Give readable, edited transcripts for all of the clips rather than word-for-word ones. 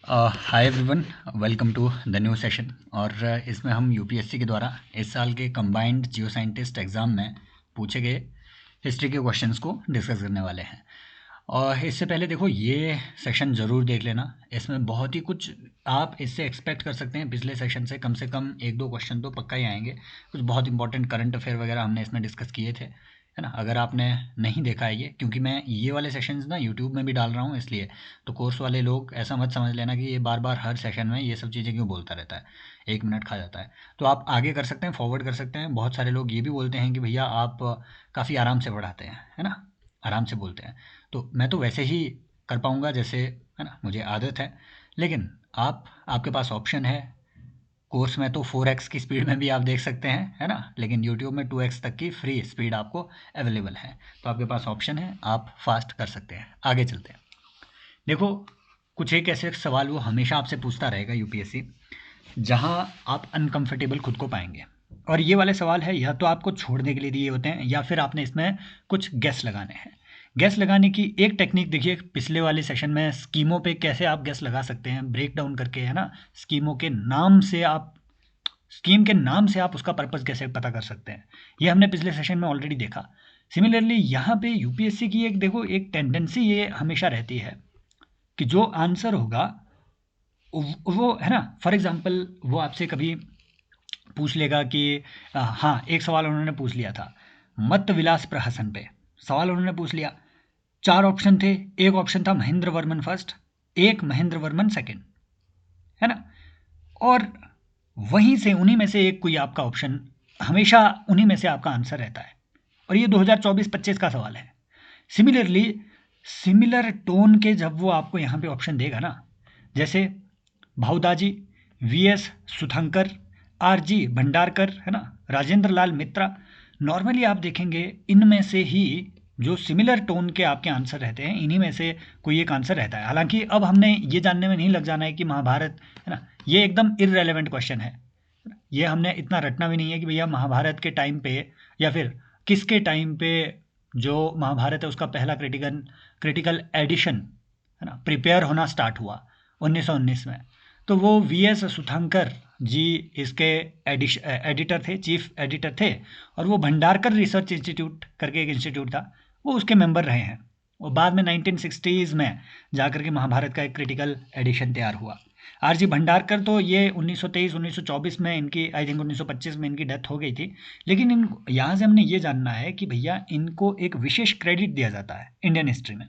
Hi everyone, welcome to the new session. और इसमें हम यूपीएससी के द्वारा इस साल के कंबाइंड जियो साइंटिस्ट एग्ज़ाम में पूछे गए हिस्ट्री के क्वेश्चंस को डिस्कस करने वाले हैं। और इससे पहले देखो, ये सेशन ज़रूर देख लेना। इसमें बहुत ही कुछ आप इससे एक्सपेक्ट कर सकते हैं। पिछले सेशन से कम एक दो क्वेश्चन तो पक्का ही आएंगे। कुछ बहुत इंपॉर्टेंट करंट अफेयर वगैरह हमने इसमें डिस्कस किए थे, है ना। अगर आपने नहीं देखा है ये, क्योंकि मैं ये वाले सेशंस ना यूट्यूब में भी डाल रहा हूँ इसलिए, तो कोर्स वाले लोग ऐसा मत समझ लेना कि ये बार बार हर सेशन में ये सब चीज़ें क्यों बोलता रहता है, 1 मिनट खा जाता है। तो आप आगे कर सकते हैं, फॉरवर्ड कर सकते हैं। बहुत सारे लोग ये भी बोलते हैं कि भैया आप काफ़ी आराम से पढ़ाते हैं, है ना, आराम से बोलते हैं। तो मैं तो वैसे ही कर पाऊँगा जैसे, है ना, मुझे आदत है। लेकिन आपके पास ऑप्शन है। कोर्स में तो 4x की स्पीड में भी आप देख सकते हैं, है ना, लेकिन यूट्यूब में 2x तक की फ्री स्पीड आपको अवेलेबल है। तो आपके पास ऑप्शन है, आप फास्ट कर सकते हैं। आगे चलते हैं। देखो, कुछ एक ऐसे सवाल वो हमेशा आपसे पूछता रहेगा यूपीएससी, जहां आप अनकंफर्टेबल खुद को पाएंगे। और ये वाले सवाल है या तो आपको छोड़ने के लिए दिए होते हैं, या फिर आपने इसमें कुछ गेस लगाने हैं। गेस लगाने की एक टेक्निक देखिए, पिछले वाले सेशन में स्कीमों पे कैसे आप गेस लगा सकते हैं, ब्रेक डाउन करके, है ना। स्कीमों के नाम से आप स्कीम के नाम से आप उसका पर्पस कैसे पता कर सकते हैं, ये हमने पिछले सेशन में ऑलरेडी देखा। सिमिलरली यहाँ पे यूपीएससी की एक देखो, एक टेंडेंसी ये हमेशा रहती है कि जो आंसर होगा वो, है ना, फॉर एग्जांपल वो आपसे कभी पूछ लेगा कि हाँ, एक सवाल उन्होंने पूछ लिया था मत विलास प्रहसन पे। सवाल उन्होंने पूछ लिया, 4 ऑप्शन थे। एक ऑप्शन था महेंद्र वर्मन फर्स्ट, एक महेंद्र वर्मन सेकंड, है ना। और वहीं से उन्हीं में से एक कोई आपका ऑप्शन, हमेशा उन्हीं में से आपका आंसर रहता है। और ये 2024-25 का सवाल है। सिमिलरली सिमिलर टोन के जब वो आपको यहाँ पे ऑप्शन देगा ना, जैसे भाऊदाजी, वीएस सुथंकर, आरजी भंडारकर, है ना, राजेंद्र लाल मित्रा, नॉर्मली आप देखेंगे इनमें से ही जो सिमिलर टोन के आपके आंसर रहते हैं, इन्हीं में से कोई एक आंसर रहता है। हालांकि अब हमने ये जानने में नहीं लग जाना है कि महाभारत, है ना, ये एकदम इररेलेवेंट क्वेश्चन है। ये हमने इतना रटना भी नहीं है कि भैया महाभारत के टाइम पे या फिर किसके टाइम पे जो महाभारत है उसका पहला क्रिटिकल क्रिटिकल एडिशन, है ना, प्रिपेयर होना स्टार्ट हुआ 1919 में। तो वो वीएस सुथंकर जी इसके एडिटर थे, चीफ एडिटर थे। और वो भंडारकर रिसर्च इंस्टीट्यूट करके एक इंस्टीट्यूट था, वो उसके मेंबर रहे हैं। और बाद में 1960s में जाकर के महाभारत का एक क्रिटिकल एडिशन तैयार हुआ। आरजी भंडारकर तो ये 1923 1924 में इनकी, आई थिंक 1925 में इनकी डेथ हो गई थी। लेकिन इन यहाँ से हमने ये जानना है कि भैया इनको एक विशेष क्रेडिट दिया जाता है इंडियन हिस्ट्री में।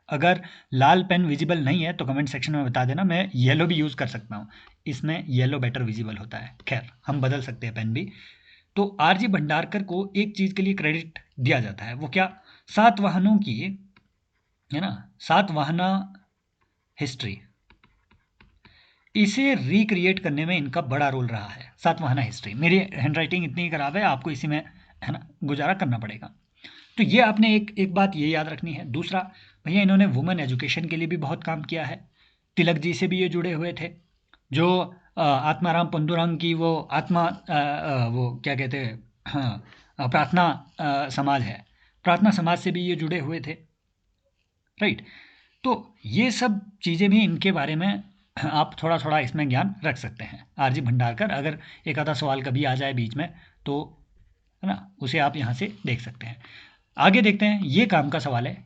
अगर लाल पेन विजिबल नहीं है तो कमेंट सेक्शन में बता देना, मैं येलो भी यूज़ कर सकता हूँ। इसमें येलो बेटर विजिबल होता है, खैर हम बदल सकते हैं पेन भी। तो आरजी भंडारकर को एक चीज़ के लिए क्रेडिट दिया जाता है, वो क्या, सातवाहनों की, है ना, सातवाहना हिस्ट्री, इसे रिक्रिएट करने में इनका बड़ा रोल रहा है। सातवाहना हिस्ट्री, मेरी हैंडराइटिंग इतनी खराब है, आपको इसी में, है ना, गुजारा करना पड़ेगा। तो ये आपने एक एक बात ये याद रखनी है। दूसरा, भैया इन्होंने वुमेन एजुकेशन के लिए भी बहुत काम किया है। तिलक जी से भी ये जुड़े हुए थे। जो आत्माराम पंडुरंग की वो वो क्या कहते हैं, हाँ, प्रार्थना समाज है, प्रार्थना समाज से भी ये जुड़े हुए थे, राइट। तो ये सब चीज़ें भी इनके बारे में आप थोड़ा थोड़ा इसमें ज्ञान रख सकते हैं। आरजी भंडारकर, अगर एक आधा सवाल कभी आ जाए बीच में तो, है ना, उसे आप यहाँ से देख सकते हैं। आगे देखते हैं, ये काम का सवाल है।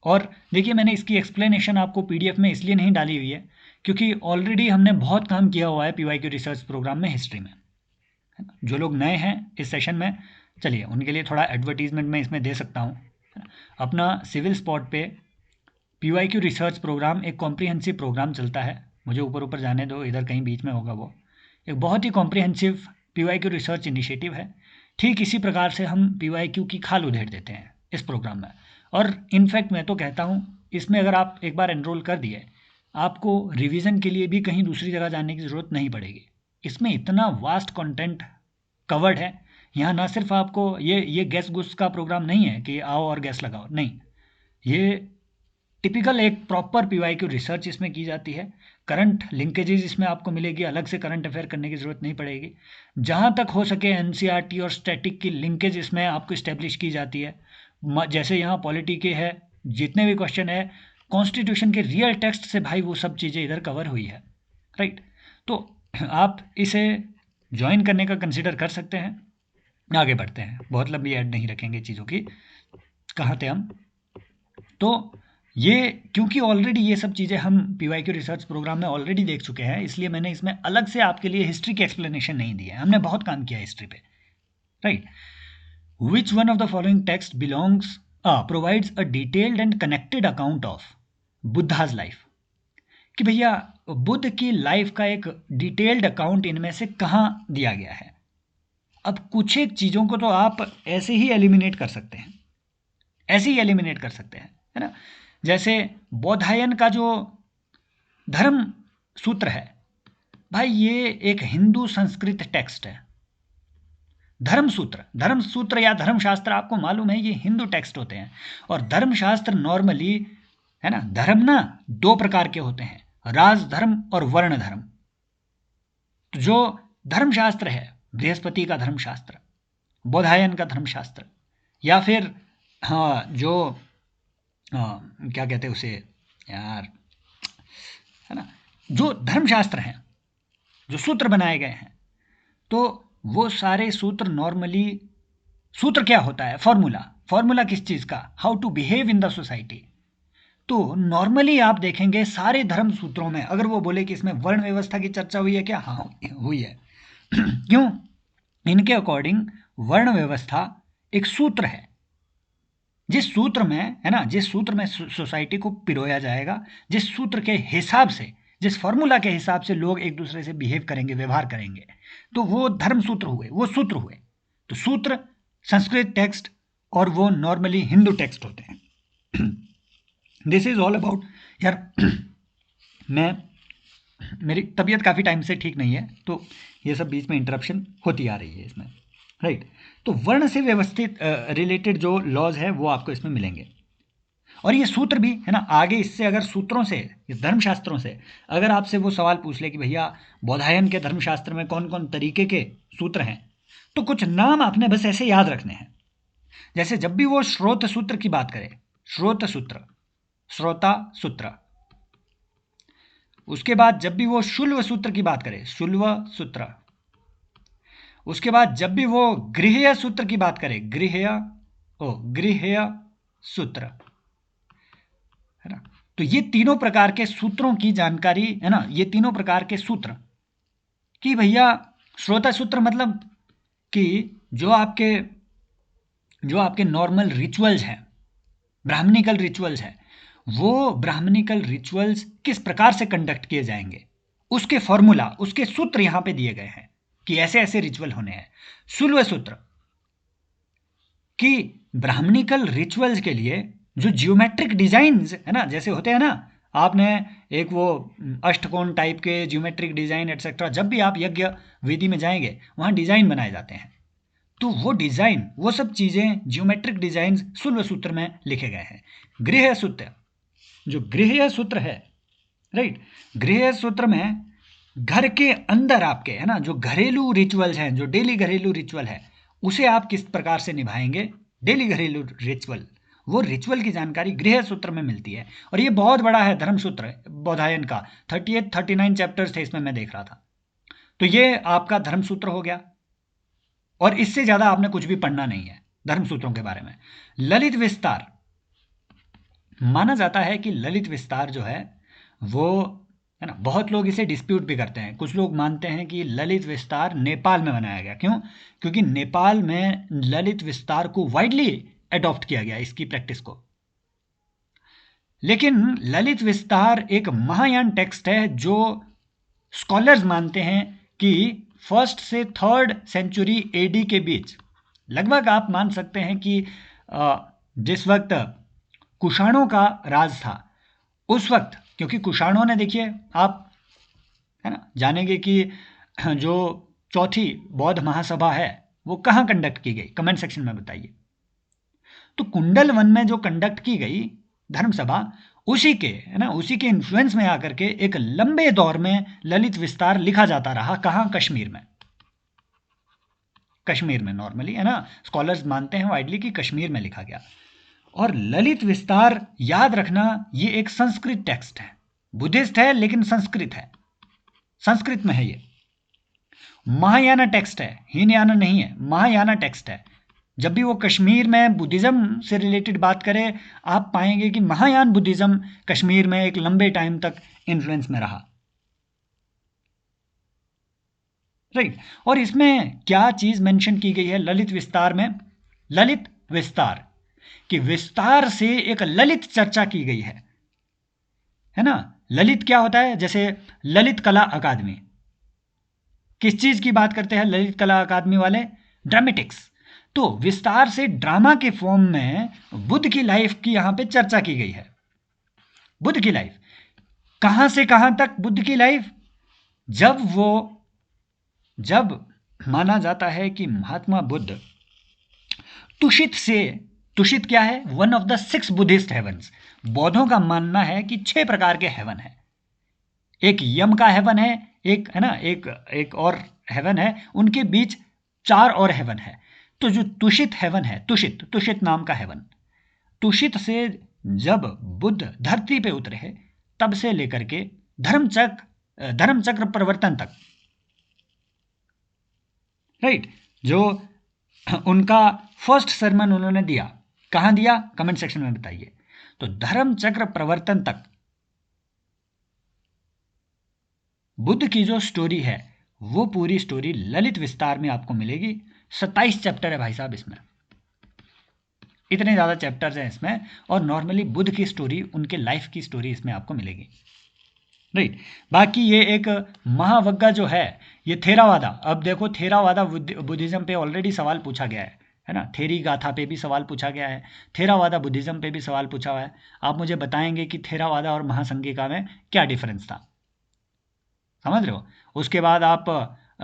और देखिए, मैंने इसकी एक्सप्लेनेशन आपको पीडीएफ में इसलिए नहीं डाली हुई है क्योंकि ऑलरेडी हमने बहुत काम किया हुआ है पीवाईक्यू रिसर्च प्रोग्राम में हिस्ट्री में, है ना। जो लोग नए हैं इस सेशन में, चलिए उनके लिए थोड़ा एडवर्टीजमेंट मैं इसमें दे सकता हूँ, है ना। अपना सिविल स्पॉट पे पीवाईक्यू रिसर्च प्रोग्राम एक कॉम्प्रिहेंसिव प्रोग्राम चलता है। मुझे ऊपर ऊपर जाने दो, इधर कहीं बीच में होगा वो। एक बहुत ही कॉम्प्रिहेंसिव पीवाईक्यू रिसर्च इनिशिएटिव है। ठीक इसी प्रकार से हम पीवाईक्यू की खाल उधेड़ देते हैं इस प्रोग्राम में। और इनफैक्ट मैं तो कहता हूँ, इसमें अगर आप एक बार एनरोल कर दिए, आपको रिवीजन के लिए भी कहीं दूसरी जगह जाने की ज़रूरत नहीं पड़ेगी। इसमें इतना वास्ट कंटेंट कवर्ड है। यहाँ ना सिर्फ आपको ये गैस गुस का प्रोग्राम नहीं है कि आओ और गैस लगाओ, नहीं। ये टिपिकल एक प्रॉपर पीवाईक्यू रिसर्च इसमें की जाती है। करंट लिंकेजेस इसमें आपको मिलेगी, अलग से करंट अफेयर करने की ज़रूरत नहीं पड़ेगी। जहाँ तक हो सके एनसीईआरटी और स्टैटिक की लिंकेज इसमें आपको इस्टेब्लिश की जाती है। जैसे यहाँ पॉलिटी के है, जितने भी क्वेश्चन है कॉन्स्टिट्यूशन के रियल टेक्स्ट से भाई वो सब चीज़ें इधर कवर हुई है, राइट। तो आप इसे ज्वाइन करने का कंसिडर कर सकते हैं। आगे बढ़ते हैं, बहुत लंबी ऐड नहीं रखेंगे चीज़ों की। कहाँ थे हम? तो ये क्योंकि ऑलरेडी ये सब चीज़ें हम PYQ रिसर्च प्रोग्राम में ऑलरेडी देख चुके हैं, इसलिए मैंने इसमें अलग से आपके लिए हिस्ट्री की एक्सप्लेनेशन नहीं दी है। हमने बहुत काम किया हिस्ट्री पे, right. Which one of the following text belongs provides a detailed and connected account of Buddha's life, कि भैया बुद्ध की लाइफ का एक डिटेल्ड अकाउंट इनमें से कहाँ दिया गया है। अब कुछ एक चीज़ों को तो आप ऐसे ही एलिमिनेट कर सकते हैं, ऐसे ही एलिमिनेट कर सकते हैं, है ना। जैसे बौधायन का जो धर्म सूत्र है, भाई ये एक हिंदू संस्कृत टेक्स्ट है। धर्म सूत्र या धर्मशास्त्र आपको मालूम है ये हिंदू टेक्स्ट होते हैं। और धर्मशास्त्र नॉर्मली, है ना, धर्म ना दो प्रकार के होते हैं, राजधर्म और वर्ण धर्म। तो जो धर्मशास्त्र है, बृहस्पति का धर्मशास्त्र, बौधायन का धर्मशास्त्र, या फिर हाँ जो क्या कहते हैं उसे यार, है ना, जो धर्मशास्त्र हैं, जो सूत्र बनाए गए हैं, तो वो सारे सूत्र नॉर्मली, सूत्र क्या होता है? फॉर्मूला किस चीज़ का? How to behave in the society. तो नॉर्मली आप देखेंगे सारे धर्म सूत्रों में, अगर वो बोले कि इसमें वर्ण व्यवस्था की चर्चा हुई है क्या? हाँ हुई है। क्यों? इनके अकॉर्डिंग वर्ण व्यवस्था एक सूत्र है, जिस सूत्र में, है ना, जिस सूत्र में सोसाइटी को पिरोया जाएगा, जिस सूत्र के हिसाब से, जिस फॉर्मूला के हिसाब से लोग एक दूसरे से बिहेव करेंगे, व्यवहार करेंगे, तो वो धर्म सूत्र हुए, वो सूत्र हुए। तो सूत्र संस्कृत टेक्स्ट और वो नॉर्मली हिंदू टेक्स्ट होते हैं। दिस इज ऑल अबाउट यार। मेरी तबीयत काफ़ी टाइम से ठीक नहीं है, तो ये सब बीच में इंटरप्शन होती आ रही है इसमें, राइट। तो वर्ण से व्यवस्थित रिलेटेड जो लॉज है वो आपको इसमें मिलेंगे। और ये सूत्र भी, है ना, आगे इससे अगर सूत्रों से, इस धर्मशास्त्रों से अगर आपसे वो सवाल पूछ ले कि भैया बौधायन के धर्मशास्त्र में कौन कौन तरीके के सूत्र हैं, तो कुछ नाम आपने बस ऐसे याद रखने हैं। जैसे जब भी वो श्रोत सूत्र की बात करे, श्रोत सूत्र, श्रोता सूत्र, उसके बाद जब भी वो शुल्व सूत्र की बात करे, शुल्व सूत्र, उसके बाद जब भी वो गृह्य सूत्र की बात करे, गृह्य सूत्र, है ना। तो ये तीनों प्रकार के सूत्रों की जानकारी, है ना, ये तीनों प्रकार के सूत्र कि भैया श्रोता सूत्र मतलब कि जो आपके नॉर्मल रिचुअल्स हैं, ब्राह्मणिकल रिचुअल्स हैं, वो ब्राह्मणिकल रिचुअल्स किस प्रकार से कंडक्ट किए जाएंगे, उसके फॉर्मूला, उसके सूत्र यहां पे दिए गए हैं कि ऐसे ऐसे रिचुअल होने हैं। शुल्व सूत्र कि ब्राह्मणिकल रिचुअल्स के लिए जो जियोमेट्रिक डिजाइन्स, है ना, जैसे होते हैं ना, आपने एक वो अष्टकोण टाइप के जियोमेट्रिक डिजाइन एटसेट्रा, जब भी आप यज्ञ विधि में जाएंगे वहां डिजाइन बनाए जाते हैं, तो वो डिजाइन, वो सब चीजें जियोमेट्रिक डिजाइन शुल्व सूत्र में लिखे गए हैं। गृह्य सूत्र, जो गृह्य सूत्र है, राइट, गृह्य सूत्र में घर के अंदर आपके, है ना, जो घरेलू रिचुअल्स हैं, जो डेली घरेलू रिचुअल है, उसे आप किस प्रकार से निभाएंगे, डेली घरेलू रिचुअल, वो रिचुअल की जानकारी गृह सूत्र में मिलती है। और ये बहुत बड़ा है धर्म सूत्र बौधायन का, 38-39 चैप्टर्स थे इसमें, मैं देख रहा था। तो ये आपका धर्म सूत्र हो गया, और इससे ज्यादा आपने कुछ भी पढ़ना नहीं है धर्म सूत्रों के बारे में। ललित विस्तार, माना जाता है कि ललित विस्तार जो है वो, है ना, बहुत लोग इसे डिस्प्यूट भी करते हैं। कुछ लोग मानते हैं कि ललित विस्तार नेपाल में बनाया गया। क्यों? क्योंकि नेपाल में ललित विस्तार को वाइडली एडॉप्ट किया गया, इसकी प्रैक्टिस को। लेकिन ललित विस्तार एक महायान टेक्स्ट है जो स्कॉलर्स मानते हैं कि 1st से 3rd सेंचुरी AD के बीच, लगभग आप मान सकते हैं कि जिस वक्त कुषाणों का राज था उस वक्त, क्योंकि कुषाणों ने, देखिए आप, है ना, जानेंगे कि जो चौथी बौद्ध महासभा है वो कहाँ कंडक्ट की गई, कमेंट सेक्शन में बताइए। तो कुंडल वन में जो कंडक्ट की गई धर्मसभा, उसी के, है ना, उसी के इन्फ्लुएंस में आकर के एक लंबे दौर में ललित विस्तार लिखा जाता रहा। कहाँ? कश्मीर में। कश्मीर में नॉर्मली, है ना, स्कॉलर्स मानते हैं वाइडली कि कश्मीर में लिखा गया। और ललित विस्तार याद रखना, ये एक संस्कृत टेक्स्ट है, बुद्धिस्ट है लेकिन संस्कृत है, संस्कृत में है ये। महायाना टेक्स्ट है, हीनयाना नहीं है, महायाना टेक्स्ट है। जब भी वो कश्मीर में बुद्धिज्म से रिलेटेड बात करे, आप पाएंगे कि महायान बुद्धिज्म कश्मीर में एक लंबे टाइम तक इन्फ्लुएंस में रहा, राइट। और इसमें क्या चीज मेंशन की गई है ललित विस्तार में? ललित विस्तार, कि विस्तार से एक ललित चर्चा की गई है ना। ललित क्या होता है? जैसे ललित कला अकादमी, किस चीज की बात करते हैं ललित कला अकादमी वाले? ड्रामेटिक्स। तो विस्तार से ड्रामा के फॉर्म में बुद्ध की लाइफ की यहां पे चर्चा की गई है। बुद्ध की लाइफ कहां से कहां तक? बुद्ध की लाइफ जब माना जाता है कि महात्मा बुद्ध तुषित से, तुषित क्या है? One of the 6 Buddhist havens. बौद्धों का मानना है कि 6 प्रकार के हेवन है। एक यम का हेवन है, एक है ना, एक और हेवन है, उनके बीच 4 और हेवन है। तो जो तुषित हेवन है, तुषित नाम का हेवन, तुषित से जब बुद्ध धरती पे उतरे तब से लेकर के धर्मचक्र प्रवर्तन तक, राइट, जो उनका फर्स्ट सरमन उन्होंने दिया, कहां दिया? कमेंट सेक्शन में बताइए। तो धर्मचक्र प्रवर्तन तक बुद्ध की जो स्टोरी है वो पूरी स्टोरी ललित विस्तार में आपको मिलेगी। 27 चैप्टर है भाई साहब इसमें, इतने ज़्यादा चैप्टर्स हैं इसमें। और नॉर्मली बुद्ध की स्टोरी, उनके लाइफ की स्टोरी इसमें आपको मिलेगी, राइट। बाकी ये एक महावग्गा जो है ये थेरावादा। अब देखो थेरावादा बुद्धिज्म पे ऑलरेडी सवाल पूछा गया है ना, थेरी गाथा पे भी सवाल पूछा गया है, थेरावादा बुद्धिज्म पे भी सवाल पूछा हुआ है। आप मुझे बताएंगे कि थेरावादा और महासंघिका में क्या डिफरेंस था, समझ रहे हो? उसके बाद आप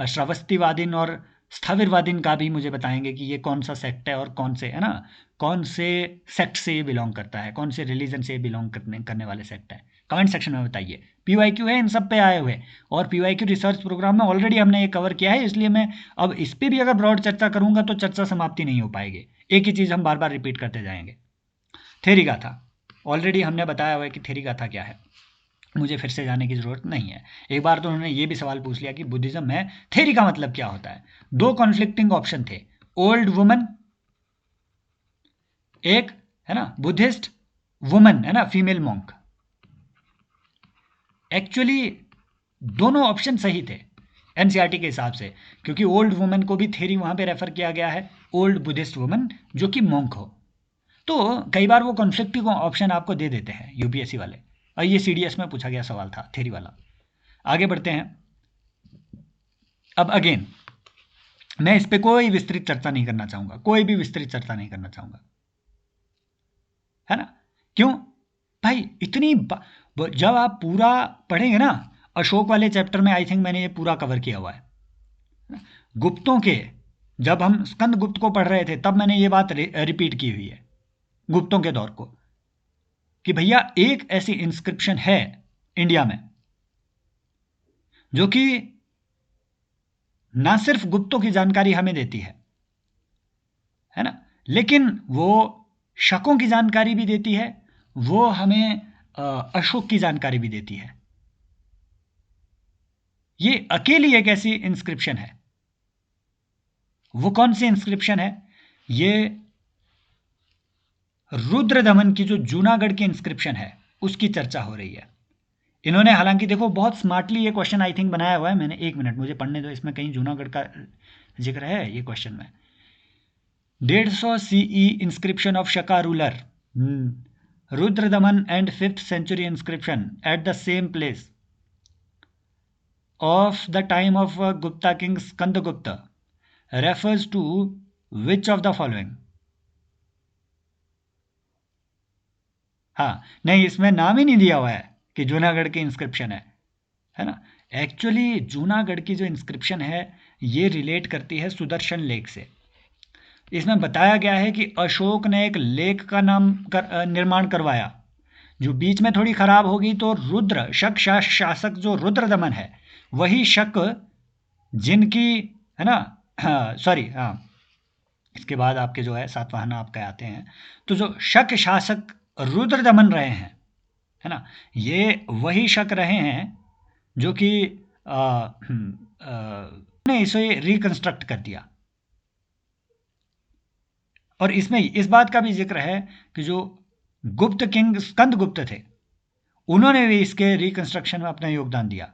श्रावस्तिवादीन और स्थाविरवादीन का भी मुझे बताएंगे कि ये कौन सा सेक्ट है और कौन से, है ना, कौन से सेक्ट से ये बिलोंग करता है, कौन से रिलीजन से बिलोंग करने वाले सेक्ट है। कमेंट सेक्शन में बताइए। पीवाईक्यू है इन सब पे आए हुए, और पीवाईक्यू रिसर्च प्रोग्राम में ऑलरेडी हमने ये कवर किया है, इसलिए मैं अब इस पर भी अगर ब्रॉड चर्चा करूंगा तो चर्चा समाप्ति नहीं हो पाएगी, एक ही चीज़ हम बार बार रिपीट करते जाएंगे। थेरी गाथा ऑलरेडी हमने बताया हुआ है कि थेरी गाथा क्या है, मुझे फिर से जाने की ज़रूरत नहीं है। एक बार तो उन्होंने ये भी सवाल पूछ लिया कि बुद्धिज्म में थेरी का मतलब क्या होता है। 2 कॉन्फ्लिक्टिंग ऑप्शन थे, ओल्ड वुमन, एक है ना बुद्धिस्ट वुमन, है ना, फीमेल मॉन्क। एक्चुअली दोनों ऑप्शन सही थे एनसीईआरटी के हिसाब से, क्योंकि ओल्ड वुमन को भी थेरी वहां पे रेफर किया गया है, ओल्ड बुद्धिस्ट वुमन जो कि मॉन्क हो। तो कई बार वो कॉन्फ्लिक्टिंग ऑप्शन आपको दे देते हैं यूपीएससी वाले, और ये सीडीएस में पूछा गया सवाल था थेरी वाला। आगे बढ़ते हैं। अब अगेन मैं इस पे कोई विस्तृत चर्चा नहीं करना चाहूंगा, कोई भी विस्तृत चर्चा नहीं करना चाहूंगा, है ना। क्यों भाई? जब आप पूरा पढ़ेंगे ना, अशोक वाले चैप्टर में आई थिंक मैंने ये पूरा कवर किया हुआ है। गुप्तों के, जब हम स्कंद गुप्त को पढ़ रहे थे तब मैंने ये बात रिपीट की हुई है गुप्तों के दौर को, कि भैया एक ऐसी इंस्क्रिप्शन है इंडिया में जो कि ना सिर्फ गुप्तों की जानकारी हमें देती है ना, लेकिन वो शकों की जानकारी भी देती है, वो हमें अशोक की जानकारी भी देती है। ये अकेली एक ऐसी इंस्क्रिप्शन है। वो कौन सी इंस्क्रिप्शन है? ये रुद्रदमन की जो जूनागढ़ की इंस्क्रिप्शन है उसकी चर्चा हो रही है। इन्होंने हालांकि देखो बहुत स्मार्टली ये क्वेश्चन आई थिंक बनाया हुआ है मैंने, एक मिनट मुझे पढ़ने दो, इसमें कहीं जूनागढ़ का जिक्र है ये क्वेश्चन में। 150 CE inscription of Shaka ruler, Rudradaman and 5th century inscription at the same place of the time of Gupta king Skandagupta refers to which of the following? हाँ नहीं, इसमें नाम ही नहीं दिया हुआ है कि जूनागढ़ की इंस्क्रिप्शन है ना। एक्चुअली जूनागढ़ की जो इंस्क्रिप्शन है ये रिलेट करती है सुदर्शन लेक से। इसमें बताया गया है कि अशोक ने एक लेक का निर्माण करवाया, जो बीच में थोड़ी खराब होगी, तो रुद्र शक शासक जो रुद्रदमन है वही शक जिनकी, है ना, सॉरी हाँ, इसके बाद आपके जो है सातवाहन आपके आते हैं। तो जो शक शासक रुद्रदमन रहे हैं, है ना, ये वही शक रहे हैं जो कि ने इसे रिकंस्ट्रक्ट कर दिया। और इसमें इस बात का भी जिक्र है कि जो गुप्त किंग स्कंदगुप्त थे, उन्होंने भी इसके रिकंस्ट्रक्शन में अपना योगदान दिया।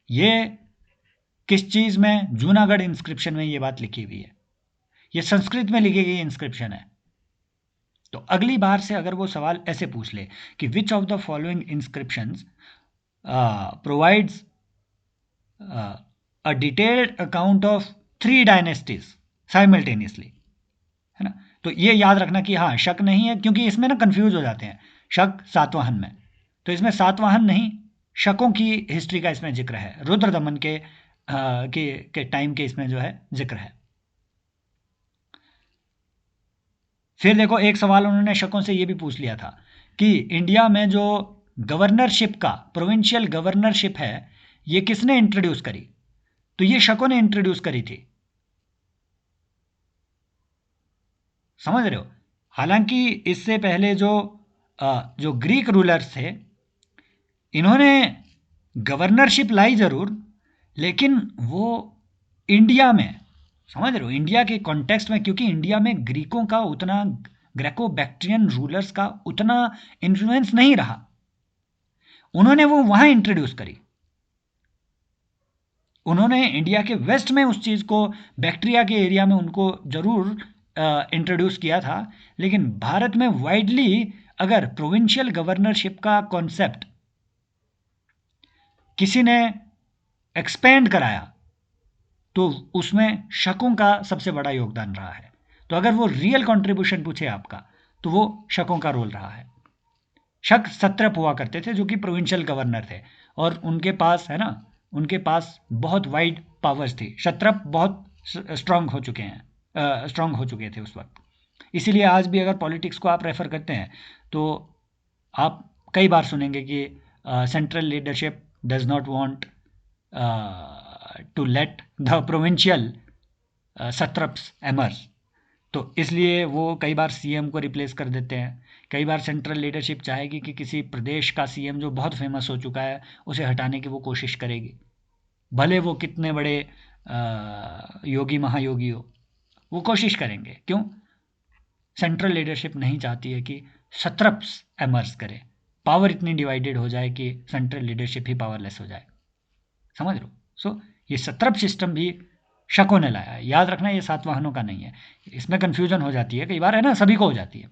ये किस चीज में? जूनागढ़ इंस्क्रिप्शन में ये बात लिखी हुई है। ये संस्कृत में लिखी गई इंस्क्रिप्शन है। तो अगली बार से अगर वो सवाल ऐसे पूछ ले कि विच of the following inscriptions provides a detailed account of 3 dynasties simultaneously, है ना, तो ये याद रखना कि हाँ शक नहीं है, क्योंकि इसमें ना कंफ्यूज हो जाते हैं शक सातवाहन में। तो इसमें सातवाहन नहीं, शकों की हिस्ट्री का इसमें जिक्र है, रुद्रदमन के टाइम के इसमें जो है जिक्र है। फिर देखो एक सवाल उन्होंने शकों से ये भी पूछ लिया था कि इंडिया में जो गवर्नरशिप का प्रोविंशियल गवर्नरशिप है, ये किसने इंट्रोड्यूस करी? तो ये शकों ने इंट्रोड्यूस करी थी। समझ रहे हो? हालांकि इससे पहले जो ग्रीक रूलर्स थे, इन्होंने गवर्नरशिप लाई जरूर, लेकिन वो इंडिया में, समझ रहे हो, इंडिया के कॉन्टेक्स्ट में, क्योंकि इंडिया में ग्रीकों का उतना, ग्रेको बैक्ट्रियन रूलर्स का उतना इन्फ्लुएंस नहीं रहा, उन्होंने वो वहां इंट्रोड्यूस करी। उन्होंने इंडिया के वेस्ट में उस चीज को, बैक्ट्रिया के एरिया में उनको जरूर इंट्रोड्यूस किया था, लेकिन भारत में वाइडली अगर प्रोविंशियल गवर्नरशिप का कॉन्सेप्ट किसी ने एक्सपेंड कराया तो उसमें शकों का सबसे बड़ा योगदान रहा है। तो अगर वो रियल कंट्रीब्यूशन पूछे आपका, तो वो शकों का रोल रहा है। शक सत्रप हुआ करते थे जो कि प्रोविंशियल गवर्नर थे, और उनके पास, है ना, उनके पास बहुत वाइड पावर्स थी। क्षत्रप बहुत स्ट्रांग हो चुके हैं, स्ट्रांग हो चुके थे उस वक्त। इसीलिए आज भी अगर पॉलिटिक्स को आप रेफर करते हैं तो आप कई बार सुनेंगे कि central leadership does not want to let the provincial satraps emerge. तो इसलिए वो कई बार सीएम को रिप्लेस कर देते हैं। कई बार सेंट्रल लीडरशिप चाहेगी कि किसी प्रदेश का सीएम जो बहुत फेमस हो चुका है उसे हटाने की वो कोशिश करेगी, भले वो कितने बड़े योगी महायोगी हो, वो कोशिश करेंगे। क्यों? सेंट्रल लीडरशिप नहीं चाहती है कि सत्रप्स एमर्ज करे, पावर इतनी डिवाइडेड हो जाए कि सेंट्रल लीडरशिप ही पावरलेस हो जाए। समझ लो? सो ये सत्रप सिस्टम भी शकों ने लाया है। याद रखना ये सातवाहनों का नहीं है, इसमें कंफ्यूजन हो जाती है कई बार, है ना, सभी को हो जाती है।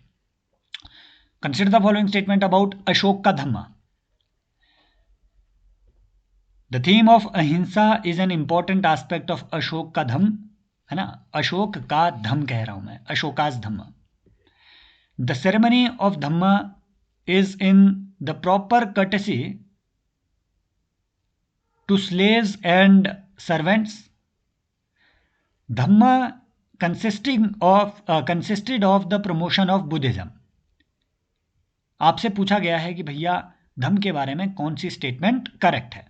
Consider the following statement about Ashok का धम्मा। द थीम ऑफ अहिंसा is an important aspect of Ashok का धम्म, है ना, अशोक का धम्म कह रहा हूं मैं, Ashoka's Dhamma. The ceremony of Dhamma is in the proper courtesy to slaves and servants. Dhamma consisted of the promotion of Buddhism। आपसे पूछा गया है कि भैया धम्म के बारे में कौन सी स्टेटमेंट करेक्ट है।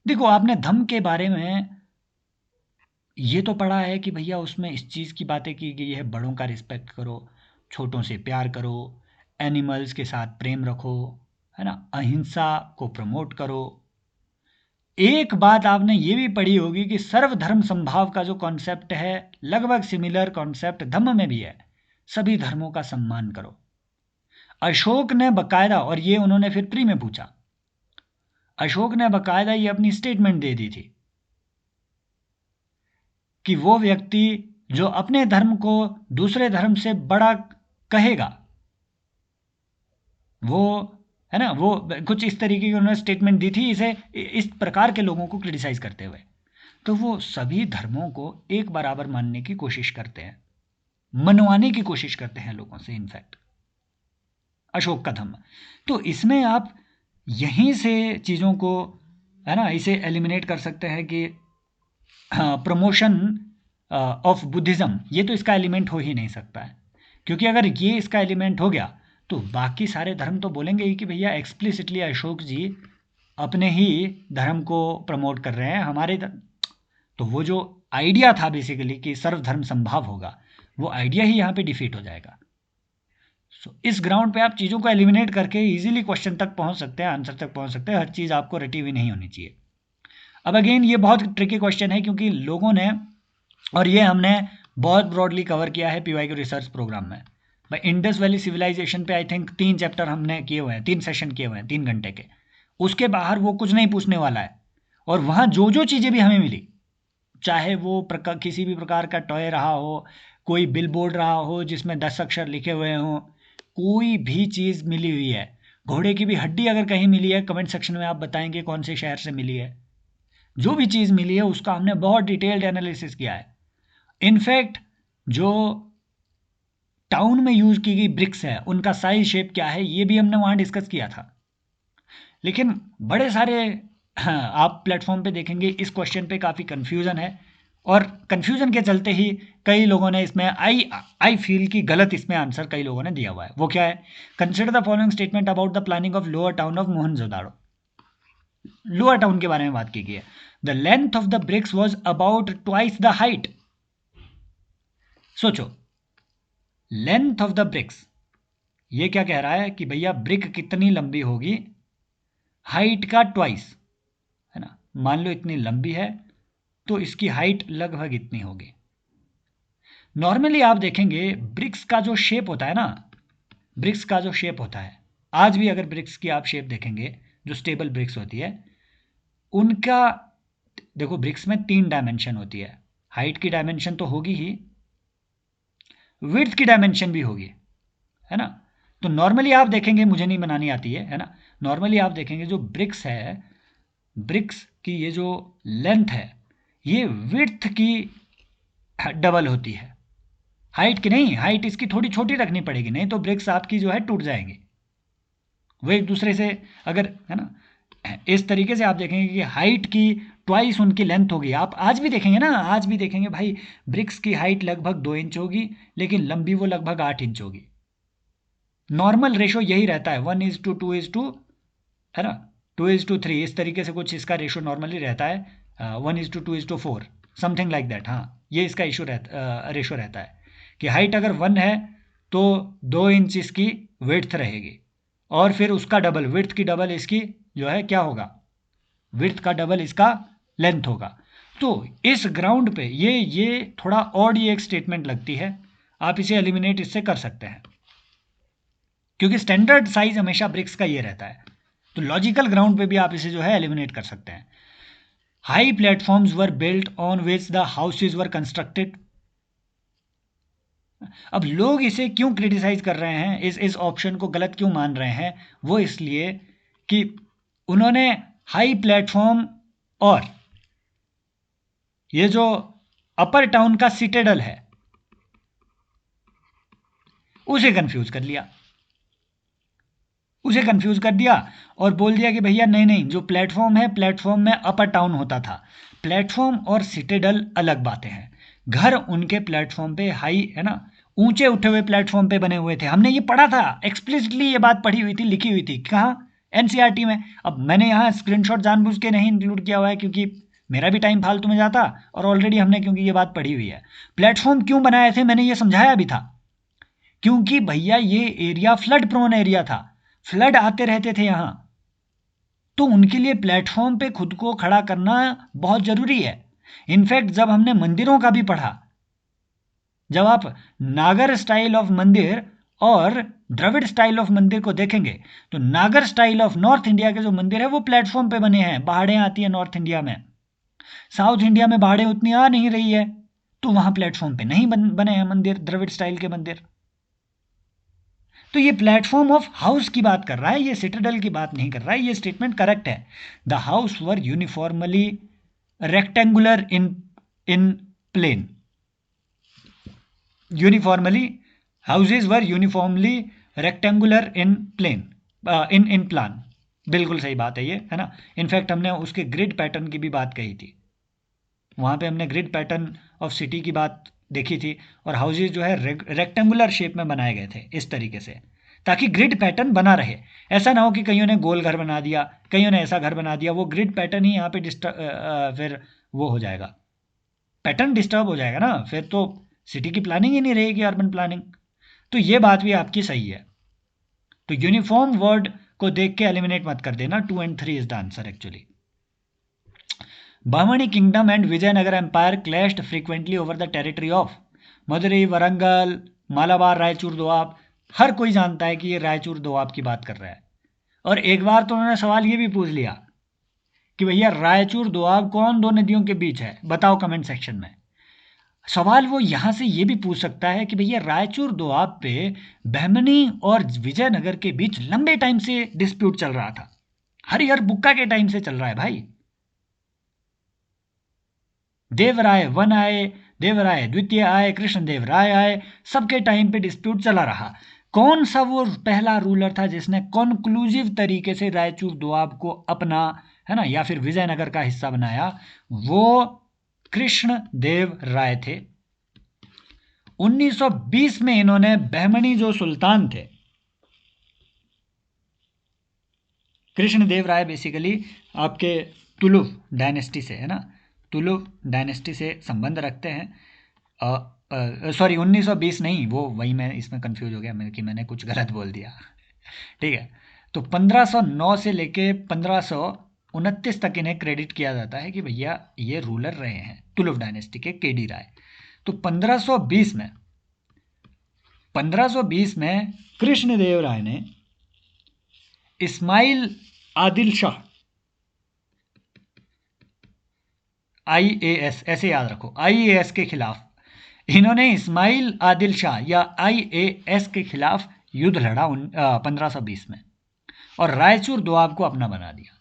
देखो आपने धम्म के बारे में ये तो पढ़ा है कि भैया उसमें इस चीज़ की बातें की गई है, बड़ों का रिस्पेक्ट करो, छोटों से प्यार करो, एनिमल्स के साथ प्रेम रखो, है ना, अहिंसा को प्रमोट करो। एक बात आपने ये भी पढ़ी होगी कि सर्वधर्म संभाव का जो कॉन्सेप्ट है, लगभग सिमिलर कॉन्सेप्ट धम्म में भी है, सभी धर्मों का सम्मान करो। अशोक ने बकायदा, और ये उन्होंने फिर प्री में पूछा, अशोक ने बकायदा ये अपनी स्टेटमेंट दे दी थी कि वो व्यक्ति जो अपने धर्म को दूसरे धर्म से बड़ा कहेगा, वो, है ना, वो कुछ इस तरीके की उन्होंने स्टेटमेंट दी थी, इसे इस प्रकार के लोगों को क्रिटिसाइज करते हुए। तो वो सभी धर्मों को एक बराबर मानने की कोशिश करते हैं, मनवाने की कोशिश करते हैं लोगों से, इनफैक्ट अशोक का धम्म। तो इसमें आप यहीं से चीज़ों को, है ना, इसे एलिमिनेट कर सकते हैं कि प्रमोशन ऑफ बुद्धिज्म, ये तो इसका एलिमेंट हो ही नहीं सकता है, क्योंकि अगर ये इसका एलिमेंट हो गया तो बाकी सारे धर्म तो बोलेंगे ही कि भैया एक्सप्लिसिटली अशोक जी अपने ही धर्म को प्रमोट कर रहे हैं, हमारे तो वो जो आइडिया था बेसिकली कि सर्वधर्म संभाव होगा, वो आइडिया ही यहाँ पे डिफीट हो जाएगा। इस ग्राउंड पे आप चीज़ों को एलिमिनेट करके इजीली क्वेश्चन तक पहुंच सकते हैं, आंसर तक पहुंच सकते हैं। हर चीज़ आपको रटी हुई नहीं होनी चाहिए। अब अगेन ये बहुत ट्रिकी क्वेश्चन है, क्योंकि लोगों ने, और ये हमने बहुत ब्रॉडली कवर किया है पीवाई के रिसर्च प्रोग्राम में। भाई इंडस वैली सिविलाइजेशन पे आई थिंक 3 चैप्टर हमने किए हुए हैं, 3 सेशन किए हुए हैं 3 घंटे के। उसके बाहर वो कुछ नहीं पूछने वाला है। और वहाँ जो जो चीज़ें भी हमें मिली, चाहे वो किसी भी प्रकार का टॉय रहा हो, कोई बिल बोर्ड रहा हो जिसमें 10 अक्षर लिखे हुए हों, कोई भी चीज़ मिली हुई है। घोड़े की भी हड्डी अगर कहीं मिली है, कमेंट सेक्शन में आप बताएंगे कौन से शहर से मिली है। जो भी चीज़ मिली है उसका हमने बहुत डिटेल्ड एनालिसिस किया है। इनफैक्ट जो टाउन में यूज की गई ब्रिक्स है, उनका साइज शेप क्या है, ये भी हमने वहाँ डिस्कस किया था। लेकिन बड़े सारे आप प्लेटफॉर्म पे देखेंगे इस क्वेश्चन पे काफ़ी कन्फ्यूज़न है, और कन्फ्यूज़न के चलते ही कई लोगों ने इसमें आई फील की गलत इसमें आंसर कई लोगों ने दिया हुआ है। वो क्या है? Consider the following statement about the planning of lower town of Mohenjodaro. Lower town के बारे में बात की गई है। The length of the bricks was about twice the height. सोचो, लेंथ ऑफ द ब्रिक्स, ये क्या कह रहा है कि भैया ब्रिक कितनी लंबी होगी? हाइट का ट्वाइस, है ना। मान लो इतनी लंबी है तो इसकी हाइट लगभग इतनी होगी। नॉर्मली आप देखेंगे ब्रिक्स का जो शेप होता है ना, ब्रिक्स का जो शेप होता है, आज भी अगर ब्रिक्स की आप शेप देखेंगे, जो स्टेबल ब्रिक्स होती है उनका, देखो ब्रिक्स में 3 डायमेंशन होती है। हाइट की डायमेंशन तो होगी ही, विड्थ की डायमेंशन भी होगी, है ना। तो नॉर्मली आप देखेंगे, मुझे नहीं बनानी आती है ना, नॉर्मली आप देखेंगे जो ब्रिक्स है, ब्रिक्स की ये जो लेंथ है ये विड्थ की डबल होती है, हाइट की नहीं। हाइट इसकी थोड़ी छोटी रखनी पड़ेगी, नहीं तो ब्रिक्स आपकी जो है टूट जाएंगे। वो एक दूसरे से अगर, है ना, इस तरीके से आप देखेंगे कि हाइट की ट्वाइस उनकी लेंथ होगी। आप आज भी देखेंगे ना, आज भी देखेंगे भाई ब्रिक्स की हाइट लगभग 2 इंच होगी, लेकिन लंबी वो लगभग 8 इंच होगी। नॉर्मल रेशो यही रहता है, 1:2:2, है ना, 2:3, इस तरीके से कुछ इसका रेशो नॉर्मली रहता है, 1:2:4, समथिंग लाइक दैट। हाँ, ये इसका रेशो रहता है कि हाइट अगर 1 है तो 2 इंच इसकी विड्थ रहेगी, और फिर उसका डबल, विड्थ की डबल इसकी जो है क्या होगा, विड्थ का डबल इसका लेंथ होगा। तो इस ग्राउंड पे ये थोड़ा ऑड ये एक स्टेटमेंट लगती है, आप इसे एलिमिनेट इससे कर सकते हैं, क्योंकि स्टैंडर्ड साइज हमेशा ब्रिक्स का ये रहता है। तो लॉजिकल ग्राउंड पे भी आप इसे जो है एलिमिनेट कर सकते हैं। High platforms were built on which the houses were constructed. अब लोग इसे क्यों क्रिटिसाइज कर रहे हैं, इस ऑप्शन को गलत क्यों मान रहे हैं? वो इसलिए कि उन्होंने हाई प्लेटफॉर्म और ये जो अपर टाउन का सिटेडल है उसे कंफ्यूज कर लिया, उसे कंफ्यूज कर दिया और बोल दिया कि भैया नहीं नहीं, जो प्लेटफॉर्म है, प्लेटफॉर्म में अपर टाउन होता था। प्लेटफॉर्म और सिटेडल अलग बातें हैं। घर उनके प्लेटफॉर्म पे हाई, है ना, ऊंचे उठे हुए प्लेटफॉर्म पे बने हुए थे। हमने ये पढ़ा था, एक्सप्लिसिटली ये बात पढ़ी हुई थी, लिखी हुई थी। कहाँ? एनसीईआरटी में। अब मैंने यहाँ स्क्रीनशॉट जानबूझ के नहीं इंक्लूड किया हुआ है, क्योंकि मेरा भी टाइम फालतू में जाता, और ऑलरेडी हमने, क्योंकि ये बात पढ़ी हुई है। प्लेटफॉर्म क्यों बनाए थे मैंने ये समझाया भी था, क्योंकि भैया ये एरिया फ्लड प्रोन एरिया था, फ्लड आते रहते थे यहाँ, तो उनके लिए प्लेटफॉर्म पे खुद को खड़ा करना बहुत जरूरी है। इनफैक्ट जब हमने मंदिरों का भी पढ़ा, जब आप नागर स्टाइल ऑफ मंदिर और द्रविड़ स्टाइल ऑफ मंदिर को देखेंगे, तो नागर स्टाइल ऑफ नॉर्थ इंडिया के जो मंदिर है वो प्लेटफॉर्म पे बने हैं। पहाड़ें आती है नॉर्थ इंडिया में, साउथ इंडिया में पहाड़ें उतनी आ नहीं रही है, तो वहां प्लेटफॉर्म पे नहीं बने हैं मंदिर, द्रविड़ स्टाइल के मंदिर। तो ये प्लेटफॉर्म ऑफ हाउस की बात कर रहा है, ये सिटाडेल की बात नहीं कर रहा है। ये स्टेटमेंट करेक्ट है। The house were uniformly rectangular in plane, uniformly houses were uniformly rectangular in plane, in plan. बिल्कुल सही बात है ये, है ना। इनफैक्ट हमने उसके ग्रिड पैटर्न की भी बात कही थी, वहाँ पे हमने ग्रिड पैटर्न ऑफ सिटी की बात देखी थी, और हाउसेज जो है रेक्टेंगुलर शेप में बनाए गए थे इस तरीके से, ताकि ग्रिड पैटर्न बना रहे। ऐसा ना हो कि कईयों ने गोल घर बना दिया, कईयों ने ऐसा घर बना दिया, वो ग्रिड पैटर्न ही यहाँ पे फिर वो हो जाएगा, पैटर्न डिस्टर्ब हो जाएगा ना, फिर तो सिटी की प्लानिंग ही नहीं रहेगी, अर्बन प्लानिंग। तो ये बात भी आपकी सही है। तो यूनिफॉर्म वर्ड को देख के एलिमिनेट मत कर देना, 2 and 3 is the answer actually. Bahmani kingdom and Vijayanagar empire clashed frequently over the territory of Madurai, Warangal, Malabar, Raichur, Doab. हर कोई जानता है कि ये रायचूर दोआब की बात कर रहा है। और एक बार तो उन्होंने सवाल ये भी पूछ लिया कि भैया रायचूर दोआब कौन दो नदियों के बीच है, बताओ कमेंट सेक्शन में। सवाल वो यहां से ये भी पूछ सकता है कि भैया रायचूर दोआब पे बहमनी और विजयनगर के बीच लंबे टाइम से डिस्प्यूट चल रहा था, हरिहर बुक्का के टाइम से चल रहा है भाई। देवराय वन आए, देवराय द्वितीय आए, कृष्णदेव राय आए, सबके टाइम पे डिस्प्यूट चला रहा। कौन सा वो पहला रूलर था जिसने कॉन्क्लूसिव तरीके से रायचूर दोआब को अपना, है ना, या फिर विजयनगर का हिस्सा बनाया? वो कृष्णदेव राय थे। 1920 में इन्होंने बहमनी जो सुल्तान थे, कृष्णदेव राय बेसिकली आपके तुलुक डायनेस्टी से, है ना, तुलुक डायनेस्टी से संबंध रखते हैं। सॉरी 1920 नहीं, वो वही मैं इसमें कंफ्यूज हो गया कि मैंने कुछ गलत बोल दिया। ठीक है, तो 1509 से लेके 1529 तक इन्हें क्रेडिट किया जाता है कि भैया ये रूलर रहे हैं तुलुक डायनेस्टी के, केडी राय। तो 1520 में कृष्णदेव राय ने इस्माइल आदिल शाह, आईएएस ऐसे याद रखो, आईएएस के खिलाफ इन्होंने इस्माइल आदिल शाह या आईएएस के खिलाफ युद्ध लड़ा 1520 में, और रायचूर दोआब को अपना बना दिया।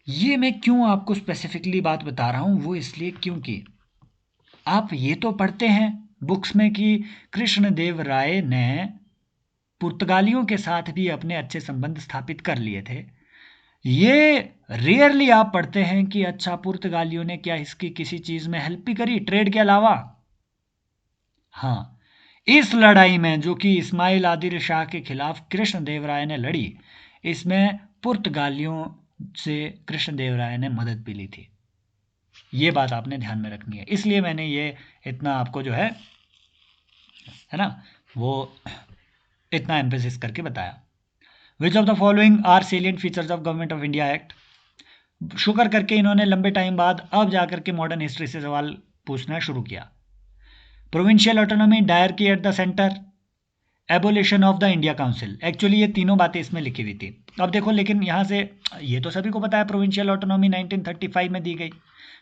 ये मैं क्यों आपको स्पेसिफिकली बात बता रहा हूं, वो इसलिए क्योंकि आप ये तो पढ़ते हैं बुक्स में कि कृष्णदेव राय ने पुर्तगालियों के साथ भी अपने अच्छे संबंध स्थापित कर लिए थे। ये रेयरली आप पढ़ते हैं कि अच्छा पुर्तगालियों ने क्या इसकी किसी चीज में हेल्प भी करी ट्रेड के अलावा। हाँ, इस लड़ाई में जो कि इस्माइल आदिल शाह के खिलाफ कृष्णदेव राय ने लड़ी, इसमें पुर्तगालियों से कृष्णदेव राय ने मदद भी ली थी। ये बात आपने ध्यान में रखनी है, इसलिए मैंने ये इतना आपको जो है ना, वो इतना एम्फेसिस करके बताया। Which of the following are salient features of Government of India Act. शुक्र करके इन्होंने लंबे टाइम बाद अब जाकर के मॉडर्न हिस्ट्री से सवाल पूछना शुरू किया। Provincial autonomy dyarchy at the centre, abolition of the India council. Actually ये तीनों बातें इसमें लिखी हुई थी। अब देखो, लेकिन यहाँ से ये तो सभी को पता है प्रोविंशियल ऑटोनॉमी 1935 में दी गई।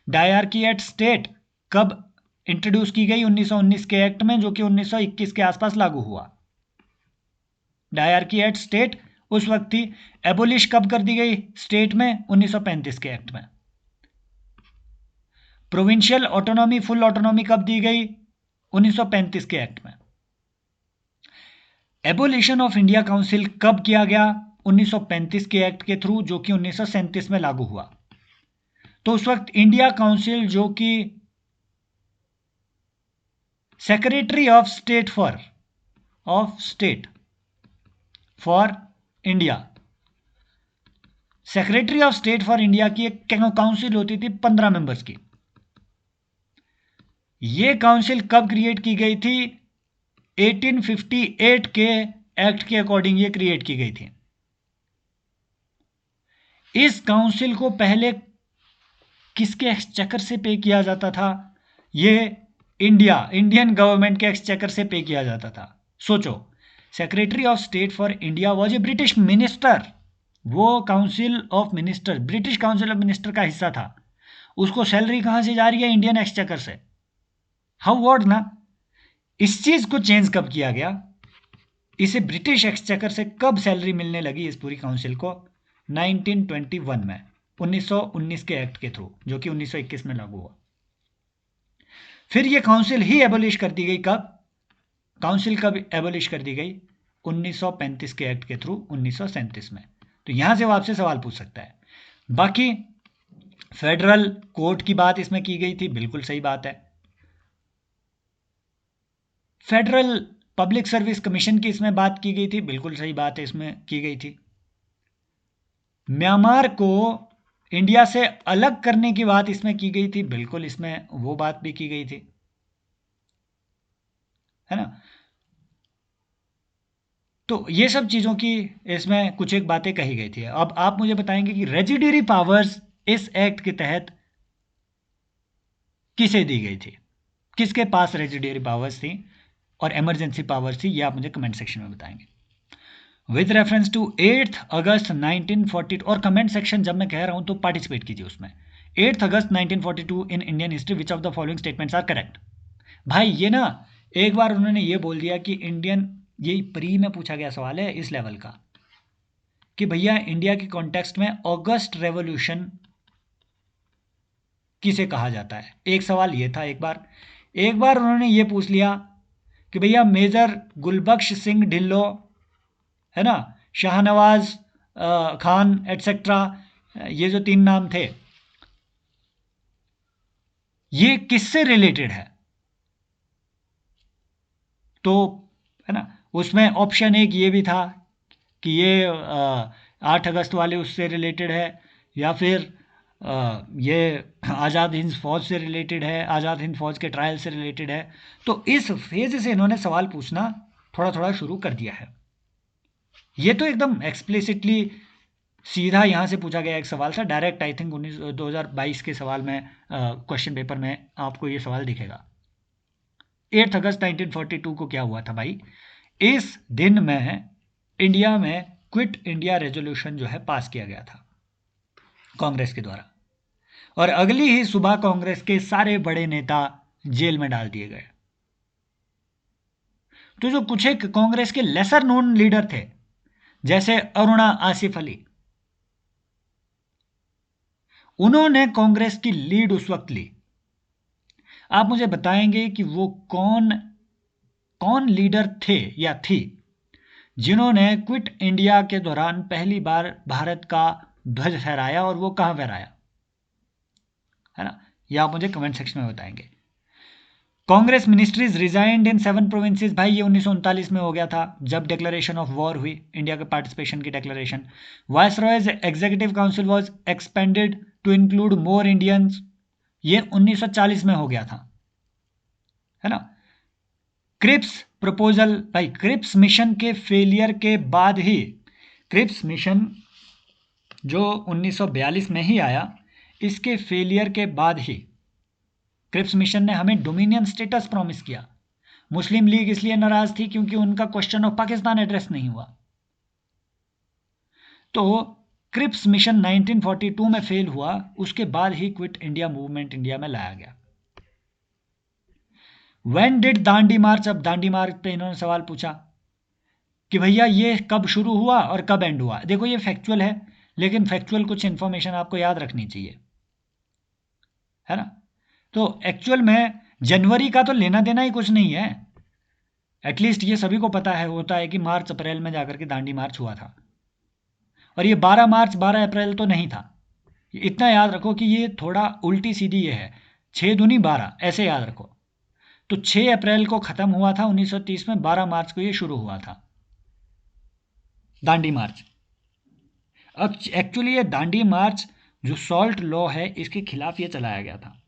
डायरकी एट स्टेट कब इंट्रोड्यूस की गई? 1919 के एक्ट में, जो कि 1921 के आसपास लागू हुआ। डायरकी एट स्टेट उस वक्त थी। एबोलिश कब कर दी गई स्टेट में? 1935 के एक्ट में। प्रोविंशियल ऑटोनॉमी, फुल ऑटोनॉमी कब दी गई? 1935 के एक्ट में। एबोलिशन ऑफ इंडिया काउंसिल कब किया गया? 1935 के एक्ट के थ्रू, जो कि 1937 में लागू हुआ। तो उस वक्त इंडिया काउंसिल, जो कि secretary of state for India, secretary of state for India की एक काउंसिल होती थी 15 मेंबर्स की। यह काउंसिल कब क्रिएट की गई थी? 1858 के एक्ट के अकॉर्डिंग ये क्रिएट की गई थी। इस काउंसिल को पहले किसके एक्सचेकर से पे किया जाता था? ये इंडियन गवर्नमेंट के एक्सचेकर से पे किया जाता था। सोचो, secretary of state for India was a British minister. वो council of minister, British council of minister का हिस्सा था। उसको सैलरी कहां से जा रही है? इंडियन एक्सचेकर से। हाउ वर्ड ना। इस चीज को चेंज कब किया गया? इसे ब्रिटिश एक्सचेकर से कब सैलरी मिलने लगी इस पूरी काउंसिल को? 1921 में, 1919 के एक्ट के थ्रू, जो कि 1921 में लागू हुआ। फिर यह काउंसिल ही एबोलिश कर दी गई कब? काउंसिल कब एबोलिश कर दी गई? 1935 के एक्ट के थ्रू, 1937 में। तो यहां से वो आपसे सवाल पूछ सकता है। बाकी फेडरल कोर्ट की बात इसमें की गई थी, बिल्कुल सही बात है। फेडरल पब्लिक सर्विस कमीशन की इसमें बात की गई थी, बिल्कुल सही बात है, इसमें की गई थी। म्यांमार को इंडिया से अलग करने की बात इसमें की गई थी, बिल्कुल इसमें वो बात भी की गई थी। है ना। तो ये सब चीज़ों की इसमें कुछ एक बातें कही गई थी। अब आप मुझे बताएंगे कि रेजिडरी पावर्स इस एक्ट के तहत किसे दी गई थी, किसके पास रेजिडरी पावर्स थी और इमरजेंसी पावर्स थी, ये आप मुझे कमेंट सेक्शन में बताएंगे। विद रेफरेंस टू 8 अगस्त 1942, और कमेंट सेक्शन जब मैं कह रहा हूं तो पार्टिसिपेट कीजिए उसमें। 8 August 1942 in Indian history which of the following statements are correct. भाई ये ना एक बार उन्होंने ये बोल दिया कि इंडियन, ये प्री में पूछा गया सवाल है इस लेवल का, कि भैया इंडिया के कॉन्टेक्स्ट में ऑगस्ट रेवोल्यूशन किसे कहा जाता है। एक सवाल ये था। एक बार उन्होंने ये पूछ लिया कि भैया मेजर गुलबख्श सिंह ढिल्लो, है ना, शाहनवाज खान एटसेट्रा, ये जो 3 नाम थे, ये किससे रिलेटेड है। तो है ना, उसमें ऑप्शन एक ये भी था कि ये 8 अगस्त वाले उससे रिलेटेड है, या फिर ये आज़ाद हिंद फौज से रिलेटेड है, आज़ाद हिंद फौज के ट्रायल से रिलेटेड है। तो इस फेज से इन्होंने सवाल पूछना थोड़ा थोड़ा शुरू कर दिया है। ये तो एकदम एक्सप्लिसिटली सीधा यहाँ से पूछा गया एक सवाल था, डायरेक्ट आई थिंक 2022 के सवाल में, क्वेश्चन पेपर में आपको ये सवाल दिखेगा। 8 अगस्त 1942 को क्या हुआ था भाई, इस दिन में इंडिया में क्विट इंडिया रेजोल्यूशन जो है पास किया गया था कांग्रेस के द्वारा, और अगली ही सुबह कांग्रेस के सारे बड़े नेता जेल में डाल दिए गए। तो जो कुछ एक कांग्रेस के लेसर नोन लीडर थे, जैसे अरुणा आसिफ अली, उन्होंने कांग्रेस की लीड उस वक्त ली। आप मुझे बताएंगे कि वो कौन कौन लीडर थे या थी जिन्होंने क्विट इंडिया के दौरान पहली बार भारत का ध्वज फहराया, और वो कहां फहराया, है ना, ये आप मुझे कमेंट सेक्शन में बताएंगे। Congress ministries resigned in 7 provinces, भाई ये 1939 में हो गया था जब डिक्लेरेशन ऑफ वॉर हुई, इंडिया के पार्टिसिपेशन की declaration. Viceroy's executive council was expanded to include more Indians, ये 1940 में हो गया था, है ना। क्रिप्स प्रपोजल, भाई क्रिप्स मिशन के फेलियर के बाद ही, क्रिप्स मिशन जो 1942 में ही आया, इसके फेलियर के बाद ही क्रिप्स मिशन ने हमें डोमिनियन स्टेटस प्रॉमिस किया। मुस्लिम लीग इसलिए नाराज थी क्योंकि उनका क्वेश्चन ऑफ पाकिस्तान एड्रेस नहीं हुआ। तो क्रिप्स मिशन 1942 में फेल हुआ, उसके बाद ही क्विट इंडिया मूवमेंट इंडिया में लाया गया। व्हेन डिड दांडी मार्च, अब दांडी मार्च पे इन्होंने सवाल पूछा कि भैया ये कब शुरू हुआ और कब एंड हुआ। देखो ये फैक्चुअल है, लेकिन फैक्चुअल कुछ इंफॉर्मेशन आपको याद रखनी चाहिए, है ना। तो एक्चुअल में जनवरी का तो लेना देना ही कुछ नहीं है। एटलीस्ट ये सभी को पता है, होता है कि मार्च अप्रैल में जाकर के दांडी मार्च हुआ था, और ये 12 मार्च 12 अप्रैल तो नहीं था। इतना याद रखो कि ये थोड़ा उल्टी सीधी ये है, 6 दूनी 12 ऐसे याद रखो। तो 6 अप्रैल को ख़त्म हुआ था 1930 में, 12 मार्च को ये शुरू हुआ था दांडी मार्च। अब एक्चुअली ये दांडी मार्च जो सॉल्ट लॉ है इसके खिलाफ ये चलाया गया था।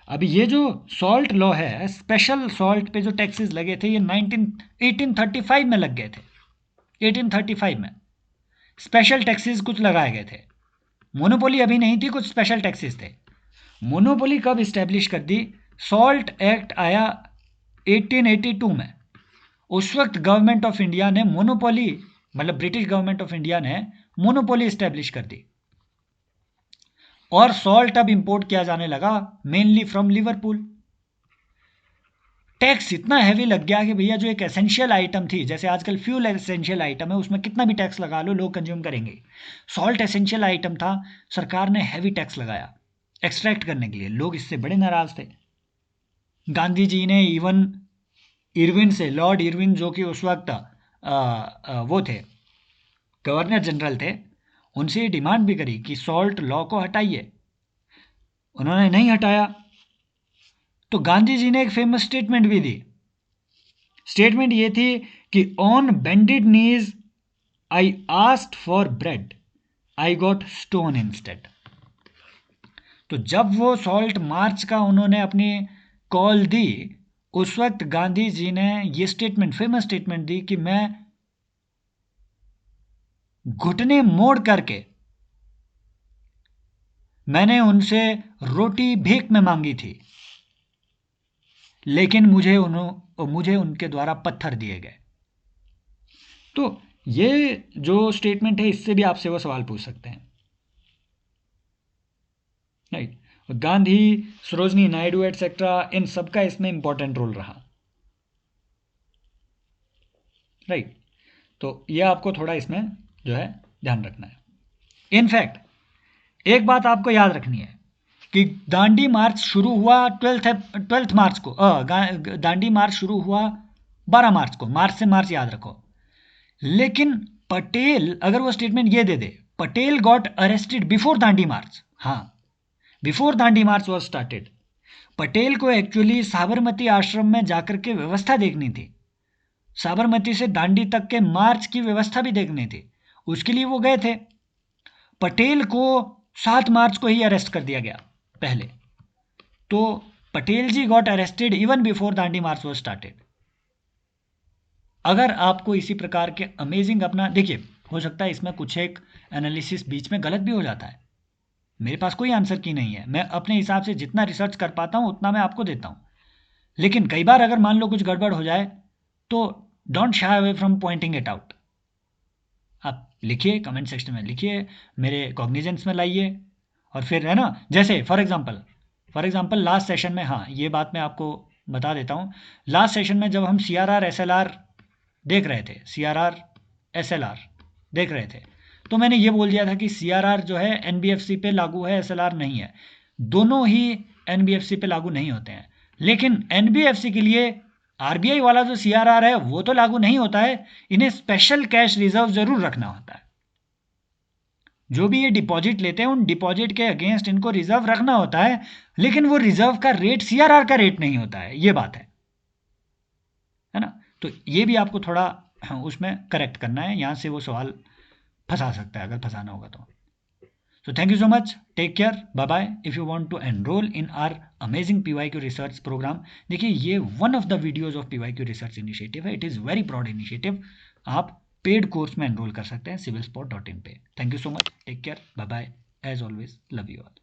अभी ये जो सॉल्ट लॉ है, स्पेशल सॉल्ट पे जो टैक्सेस लगे थे, ये 1835 में लग गए थे। 1835 में स्पेशल टैक्सेस कुछ लगाए गए थे। मोनोपोली अभी नहीं थी, कुछ स्पेशल टैक्सेस थे। मोनोपोली कब इस्टेब्लिश कर दी, सॉल्ट एक्ट आया 1882 में। उस वक्त गवर्नमेंट ऑफ इंडिया ने मोनोपोली, मतलब ब्रिटिश गवर्नमेंट ऑफ इंडिया ने मोनोपोली इस्टेब्लिश कर दी, और सॉल्ट अब इंपोर्ट किया जाने लगा मेनली फ्रॉम लिवरपूल। टैक्स इतना हैवी लग गया कि भैया जो एक एसेंशियल आइटम थी, जैसे आजकल फ्यूल एसेंशियल आइटम है, उसमें कितना भी टैक्स लगा लो लोग कंज्यूम करेंगे। सॉल्ट एसेंशियल आइटम था, सरकार ने हैवी टैक्स लगाया एक्सट्रैक्ट करने के लिए। लोग इससे बड़े नाराज थे। गांधी जी ने इवन इरविन से, लॉर्ड इरविन जो कि उस वक्त वो थे गवर्नर जनरल थे, उनसे ये डिमांड भी करी कि सॉल्ट लॉ को हटाइए। उन्होंने नहीं हटाया, तो गांधी जी ने एक फेमस स्टेटमेंट भी दी। स्टेटमेंट ये थी कि on bended knees I asked for bread, I got stone instead. तो जब वो सॉल्ट मार्च का उन्होंने अपनी कॉल दी, उस वक्त गांधी जी ने ये स्टेटमेंट, फेमस स्टेटमेंट दी कि मैं घुटने मोड़ करके मैंने उनसे रोटी भीख में मांगी थी, लेकिन मुझे उनके द्वारा पत्थर दिए गए। तो ये जो स्टेटमेंट है, इससे भी आपसे वो सवाल पूछ सकते हैं, राइट। गांधी, सरोजनी नायडू एटसेट्रा, इन सबका इसमें इंपॉर्टेंट रोल रहा, राइट। तो ये आपको थोड़ा इसमें जो है ध्यान रखना है। इनफैक्ट एक बात आपको याद रखनी है कि दांडी मार्च शुरू हुआ 12 मार्च को, दांडी मार्च शुरू हुआ 12 मार्च को, मार्च से मार्च याद रखो। लेकिन पटेल अगर वो स्टेटमेंट ये दे दे, Patel got arrested before Dandi march, हाँ, before Dandi march was started. Patel को एक्चुअली साबरमती आश्रम में जाकर के व्यवस्था देखनी थी, साबरमती से दांडी तक के मार्च की व्यवस्था भी देखनी थी, उसके लिए वो गए थे। पटेल को 7 मार्च को ही अरेस्ट कर दिया गया पहले। तो Patel ji got arrested even before Dandi march was started. अगर आपको इसी प्रकार के अमेजिंग अपना, देखिए हो सकता है इसमें कुछ एक एनालिसिस बीच में गलत भी हो जाता है, मेरे पास कोई आंसर की नहीं है, मैं अपने हिसाब से जितना रिसर्च कर पाता हूँ उतना मैं आपको देता हूँ। लेकिन कई बार अगर मान लो कुछ गड़बड़ हो जाए तो don't shy away from Poynting it out. आप लिखिए, कमेंट सेक्शन में लिखिए, मेरे कॉग्निजेंस में लाइए, और फिर है ना, जैसे फॉर एग्जांपल लास्ट सेशन में, हाँ ये बात मैं आपको बता देता हूँ, लास्ट सेशन में जब हम CRR SLR देख रहे थे, CRR SLR देख रहे थे, तो मैंने ये बोल दिया था कि CRR जो है NBFC पे लागू है, SLR नहीं है। दोनों ही NBFC पे लागू नहीं होते हैं, लेकिन NBFC के लिए RBI वाला जो CRR है वो तो लागू नहीं होता है, इन्हें स्पेशल कैश रिजर्व जरूर रखना होता है। जो भी ये डिपॉजिट लेते हैं उन डिपॉजिट के अगेंस्ट इनको रिजर्व रखना होता है, लेकिन वो रिजर्व का रेट CRR का रेट नहीं होता है, ये बात है ना। तो ये भी आपको थोड़ा उसमें करेक्ट करना है, यहाँ से वो सवाल फंसा सकता है अगर फंसाना होगा तो। So thank you so much. Take care. Bye bye. If you want to enroll in our amazing PYQ research program, देखिए ये one of the videos of PYQ research initiative है. It is very broad initiative. आप paid course में enrol कर सकते हैं civilspot.in पे. Thank you so much. Take care. Bye bye. As always, love you all.